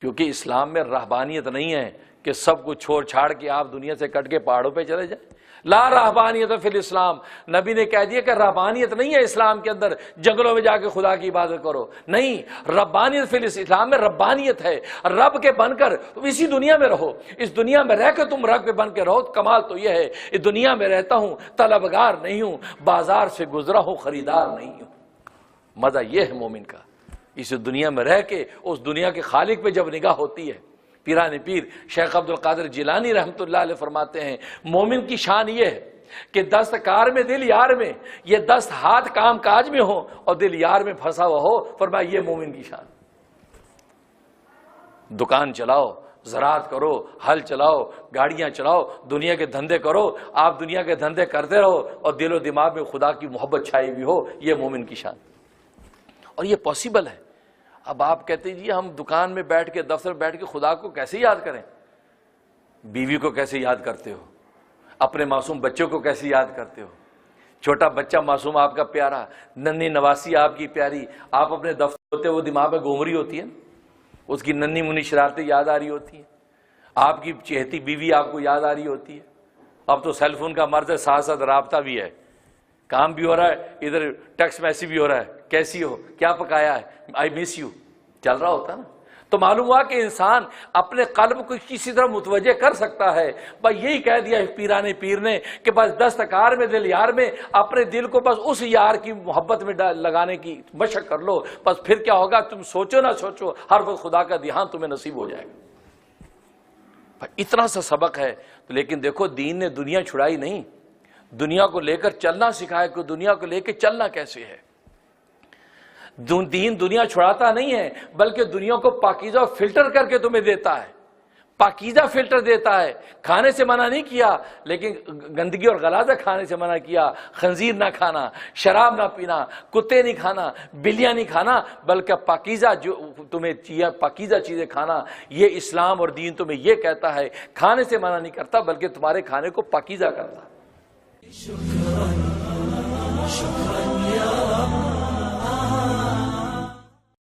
کیونکہ اسلام میں رہبانیت نہیں ہے کہ سب کچھ چھوڑ چھاڑ کے آپ دنیا سے کٹ کے پہاڑوں پہ چلے جائیں. لا رہبانیت فی الاسلام، نبی نے کہہ دیا کہ رہبانیت نہیں ہے اسلام کے اندر جنگلوں میں جا کے خدا کی عبادت کرو. نہیں، ربانیت فی الاسلام میں ربانیت ہے، رب کے بن کر تم اسی دنیا میں رہو. اس دنیا میں رہ کے تم رب کے بن کے رہو. کمال تو یہ ہے اس دنیا میں رہتا ہوں، طلبگار نہیں ہوں، بازار سے گزرا ہوں، خریدار نہیں ہوں. مزہ یہ ہے مومن کا، اس دنیا میں رہ کے اس دنیا کے خالق پہ جب نگاہ ہوتی ہے. پیران پیر شیخ عبد القادر جیلانی رحمۃ اللہ علیہ فرماتے ہیں مومن کی شان یہ ہے کہ دستکار میں دل یار میں، یہ 10 ہاتھ کام کاج میں ہو اور دل یار میں پھنسا ہوا ہو. فرمایا یہ مومن کی شان. دکان چلاؤ، زراعت کرو، ہل چلاؤ، گاڑیاں چلاؤ، دنیا کے دھندے کرو. آپ دنیا کے دھندے کرتے رہو اور دل و دماغ میں خدا کی محبت چھائی ہوئی ہو. یہ مومن کی شان. اور یہ پاسبل ہے. اب آپ کہتے ہیں جی ہم دکان میں بیٹھ کے، دفتر میں بیٹھ کے خدا کو کیسے یاد کریں؟ بیوی کو کیسے یاد کرتے ہو؟ اپنے معصوم بچوں کو کیسے یاد کرتے ہو؟ چھوٹا بچہ معصوم آپ کا پیارا، ننھی نواسی آپ کی پیاری، آپ اپنے دفتر ہوتے وہ دماغ میں گھوم رہی ہوتی ہے، اس کی ننھی منی شرارتیں یاد آ رہی ہوتی ہیں، آپ کی چہتی بیوی آپ کو یاد آ رہی ہوتی ہے. اب تو سیل فون کا مرض ہے، ساتھ ساتھ رابطہ بھی ہے، کام بھی ہو رہا ہے، ادھر ٹیکسٹ میسیج بھی ہو رہا ہے، کیسی ہو، کیا پکایا ہے، آئی مس یو چل رہا ہوتا نا. تو معلوم ہوا کہ انسان اپنے قلب کو کسی طرح متوجہ کر سکتا ہے. بس یہی کہہ دیا پیران پیر نے کہ بس دستکار میں دل یار میں اپنے دل کو بس اس یار کی محبت میں لگانے کی مشق کر لو. بس پھر کیا ہوگا، تم سوچو نہ سوچو ہر وقت خدا کا دھیان تمہیں نصیب ہو جائے گا. اتنا سا سبق ہے. لیکن دیکھو دین نے دنیا چھڑائی نہیں، دنیا کو لے کر چلنا سکھایا کہ دنیا کو لے کے چلنا کیسے ہے. دین دنیا چھڑاتا نہیں ہے بلکہ دنیا کو پاکیزہ فلٹر کر کے تمہیں دیتا ہے، پاکیزہ فلٹر دیتا ہے. کھانے سے منع نہیں کیا لیکن گندگی اور غلاظت کھانے سے منع کیا. خنزیر نہ کھانا، شراب نہ پینا، کتے نہیں کھانا، بلیاں نہیں کھانا، بلکہ پاکیزہ جو تمہیں چاہیے پاکیزہ چیزیں کھانا. یہ اسلام اور دین تمہیں یہ کہتا ہے. کھانے سے منع نہیں کرتا بلکہ تمہارے کھانے کو پاکیزہ کرتا. شکراً شکراً یا رب.